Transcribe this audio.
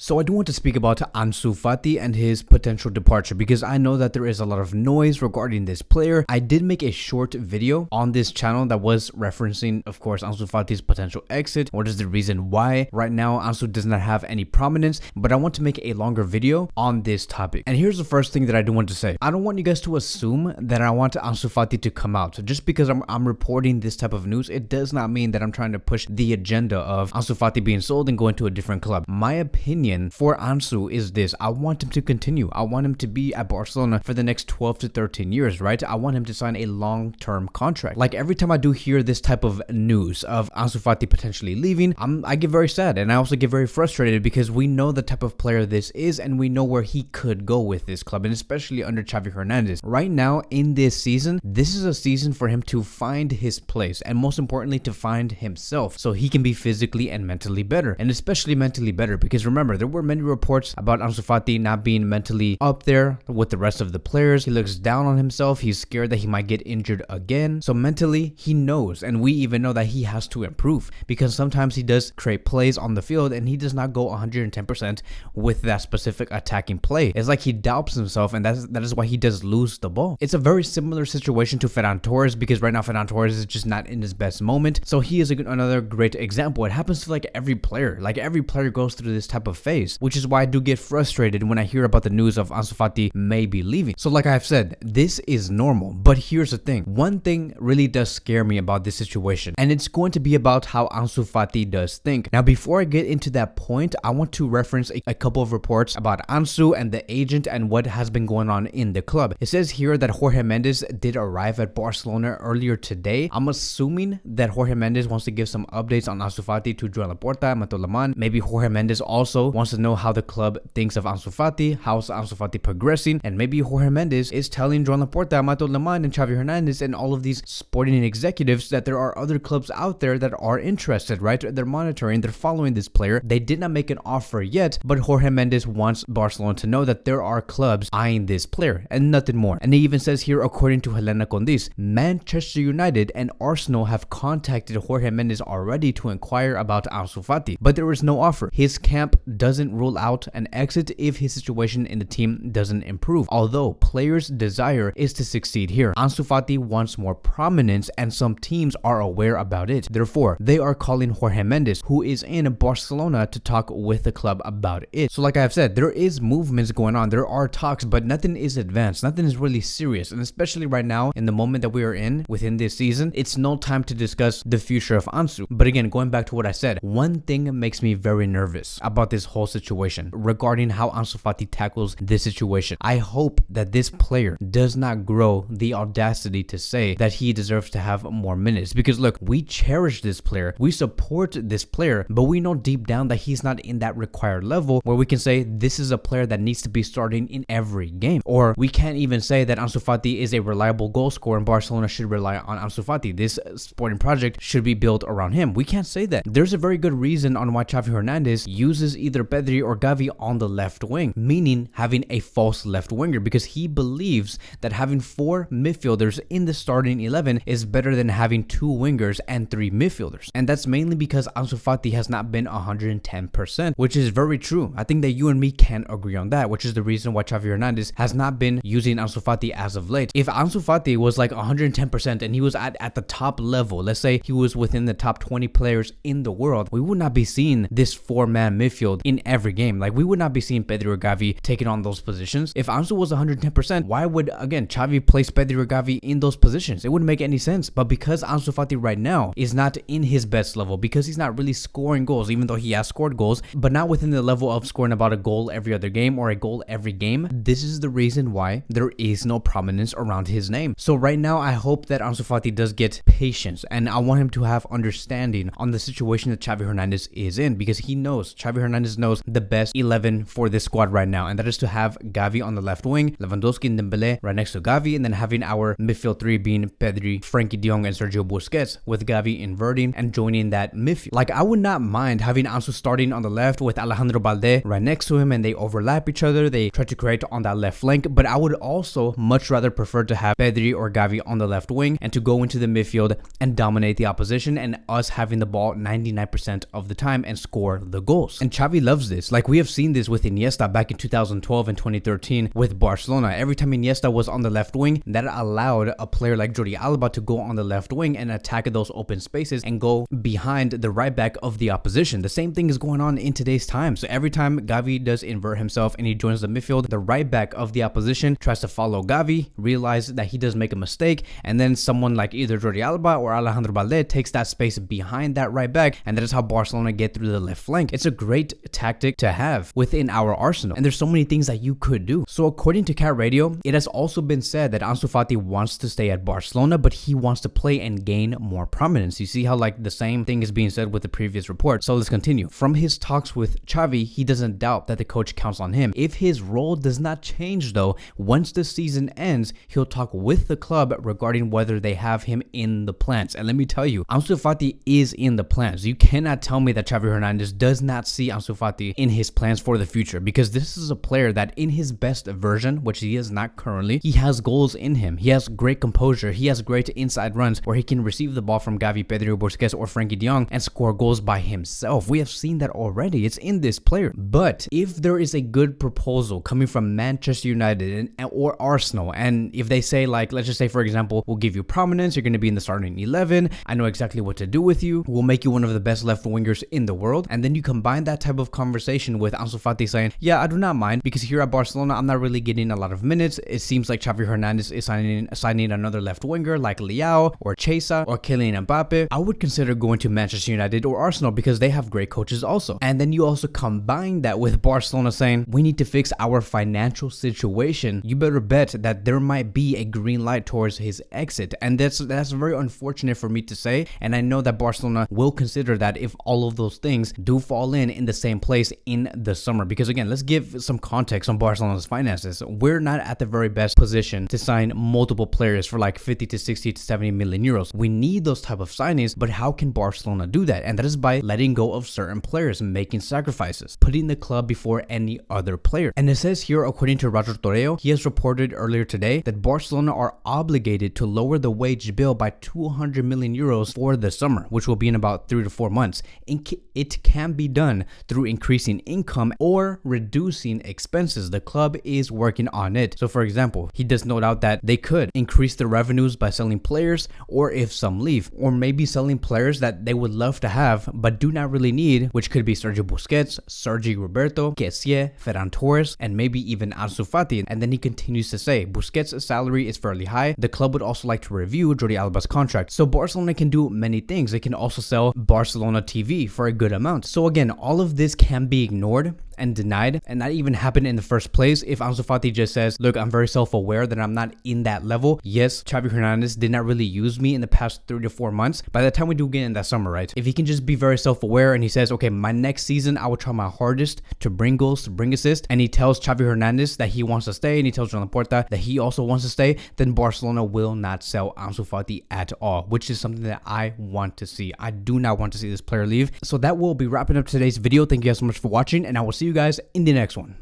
So I do want to speak about Ansu Fati and his potential departure because I know that there is a lot of noise regarding this player. I did make a short video on this channel that was referencing, of course, Ansu Fati's potential exit. What is the reason why right now Ansu does not have any prominence, but I want to make a longer video on this topic. And here's the first thing that I do want to say. I don't want you guys to assume that I want Ansu Fati to come out. So just because I'm reporting this type of news, it does not mean that I'm trying to push the agenda of Ansu Fati being sold and going to a different club. My opinion for Ansu is this: I want him to continue. I want him to be at Barcelona for the next 12 to 13 years, right? I want him to sign a long-term contract. Like every time I do hear this type of news of Ansu Fati potentially leaving, I get very sad, and I also get very frustrated because we know the type of player this is and we know where he could go with this club, and especially under Xavi Hernandez. Right now in this season, this is a season for him to find his place and most importantly to find himself so he can be physically and mentally better, and especially mentally better, because remember, there were many reports about Ansu Fati not being mentally up there with the rest of the players. He looks down on himself. He's scared that he might get injured again. So mentally, he knows, and we even know that he has to improve because sometimes he does create plays on the field and he does not go 110% with that specific attacking play. It's like he doubts himself, and that is why he does lose the ball. It's a very similar situation to Ferran Torres because right now Ferran Torres is just not in his best moment. So he is another great example. It happens to like every player. Like every player goes through this type of phase, which is why I do get frustrated when I hear about the news of Ansu Fati may be leaving. So like I've said, this is normal, but here's the thing. One thing really does scare me about this situation, and it's going to be about how Ansu Fati does think. Now, before I get into that point, I want to reference a couple of reports about Ansu and the agent and what has been going on in the club. It says here that Jorge Mendez did arrive at Barcelona earlier today. I'm assuming that Jorge Mendez wants to give some updates on Ansu Fati to Joan Laporta, Mato Laman. Maybe Jorge Mendez also wants to know how the club thinks of Ansu Fati, how's Ansu Fati progressing, and maybe Jorge Mendez is telling Joan Laporta, Mato Laman, and Xavi Hernandez and all of these sporting executives that there are other clubs out there that are interested, right? They're monitoring, they're following this player. They did not make an offer yet, but Jorge Mendez wants Barcelona to know that there are clubs eyeing this player and nothing more. And he even says here, according to Helena Condis, Manchester United and Arsenal have contacted Jorge Mendez already to inquire about Ansu Fati, but there is no offer. His camp doesn't rule out an exit if his situation in the team doesn't improve, although players' desire is to succeed here. Ansu Fati wants more prominence and some teams are aware about it. Therefore, they are calling Jorge Mendez, who is in Barcelona, to talk with the club about it. So like I have said, there is movements going on, there are talks, but nothing is advanced, nothing is really serious, and especially right now in the moment that we are in within this season, it's no time to discuss the future of Ansu. But again, going back to what I said, one thing makes me very nervous about this whole situation regarding how Ansu Fati tackles this situation. I hope that this player does not grow the audacity to say that he deserves to have more minutes, because look, we cherish this player, we support this player, but we know deep down that he's not in that required level where we can say this is a player that needs to be starting in every game. Or we can't even say that Ansu Fati is a reliable goal scorer and Barcelona should rely on Ansu Fati. This sporting project should be built around him. We can't say that. There's a very good reason on why Xavi Hernandez uses either Pedri or Xavi on the left wing, meaning having a false left winger, because he believes that having 4 midfielders in the starting 11 is better than having 2 wingers and 3 midfielders. And that's mainly because Ansu Fati has not been 110%, which is very true. I think that you and me can agree on that, which is the reason why Xavi Hernandez has not been using Ansu Fati as of late. If Ansu Fati was like 110% and he was at the top level, let's say he was within the top 20 players in the world, we would not be seeing this 4-man midfield in every game. Like we would not be seeing Pedri or Xavi taking on those positions. If Ansu was 110%, why would again Xavi place Pedri or Xavi in those positions? It wouldn't make any sense. But because Ansu Fati right now is not in his best level, because he's not really scoring goals, even though he has scored goals, but not within the level of scoring about a goal every other game or a goal every game, this is the reason why there is no prominence around his name. So right now, I hope that Ansu Fati does get patience, and I want him to have understanding on the situation that Xavi Hernandez is in, because he knows, Xavi Hernandez knows the best 11 for this squad right now, and that is to have Xavi on the left wing, Lewandowski and Dembele right next to Xavi, and then having our midfield 3 being Pedri, Frankie de Jong, and Sergio Busquets, with Xavi inverting and joining that midfield. Like I would not mind having Ansu starting on the left with Alejandro Balde right next to him, and they overlap each other, they try to create on that left flank, but I would also much rather prefer to have Pedri or Xavi on the left wing and to go into the midfield and dominate the opposition, and us having the ball 99% of the time and score the goals. And Xavi loves this. Like we have seen this with Iniesta back in 2012 and 2013 with Barcelona. Every time Iniesta was on the left wing, that allowed a player like Jordi Alba to go on the left wing and attack those open spaces and go behind the right back of the opposition. The same thing is going on in today's time. So every time Xavi does invert himself and he joins the midfield, the right back of the opposition tries to follow Xavi, realize that he does make a mistake, and then someone like either Jordi Alba or Alejandro Balde takes that space behind that right back, and that is how Barcelona get through the left flank. It's a great tactic to have within our arsenal, and there's so many things that you could do. So according to Cat Radio, it has also been said that Ansu Fati wants to stay at Barcelona, but he wants to play and gain more prominence. You see how like the same thing is being said with the previous report. So let's continue. From his talks with Xavi, he doesn't doubt that the coach counts on him. If his role does not change though, once the season ends, he'll talk with the club regarding whether they have him in the plans. And let me tell you, Ansu Fati is in the plans. You cannot tell me that Xavi Hernandez does not see Ansu Fati in his plans for the future, because this is a player that in his best version, which he is not currently, he has goals in him. He has great composure. He has great inside runs where he can receive the ball from Gavi, Pedro, Busquets, or Frankie de Jong and score goals by himself. We have seen that already. It's in this player. But if there is a good proposal coming from Manchester United or Arsenal, and if they say like, let's just say for example, we'll give you prominence, you're going to be in the starting 11, I know exactly what to do with you, we'll make you one of the best left wingers in the world, and then you combine that type of conversation with Ansu Fati saying, yeah, I do not mind, because here at Barcelona, I'm not really getting a lot of minutes. It seems like Xavi Hernandez is signing another left winger like Leao or Chesa or Kylian Mbappe. I would consider going to Manchester United or Arsenal because they have great coaches also. And then you also combine that with Barcelona saying, we need to fix our financial situation. You better bet that there might be a green light towards his exit. And that's very unfortunate for me to say. And I know that Barcelona will consider that if all of those things do fall in the same place in the summer. Because again, let's give some context on Barcelona's finances. We're not at the very best position to sign multiple players for like 50 to 60 to 70 million euros. We need those type of signings, but how can Barcelona do that? And that is by letting go of certain players, making sacrifices, putting the club before any other player. And it says here, according to Roger Torreo, he has reported earlier today that Barcelona are obligated to lower the wage bill by 200 million euros for the summer, which will be in about 3 to 4 months. It can be done through increasing income or reducing expenses. The club is working on it. So for example, he does note out that they could increase the revenues by selling players, or if some leave, or maybe selling players that they would love to have but do not really need, which could be Sergio Busquets, Sergi Roberto, Kessie, Ferran Torres, and maybe even Ansu Fati. And then he continues to say, Busquets' salary is fairly high. The club would also like to review Jordi Alba's contract. So Barcelona can do many things. They can also sell Barcelona TV for a good amount. So again, all of this can be ignored and denied and not even happen in the first place if Ansu Fati just says, look, I'm very self-aware that I'm not in that level. Yes, Xavi Hernandez did not really use me in the past 3 to 4 months. By the time we do get in that summer, right? If he can just be very self-aware and he says, okay, my next season, I will try my hardest to bring goals, to bring assists, and he tells Xavi Hernandez that he wants to stay and he tells Joan Laporta that he also wants to stay, then Barcelona will not sell Ansu Fati at all, which is something that I want to see. I do not want to see this player leave. So that will be wrapping up today's video. Thank you guys so much for watching, and I will see you guys in the next one.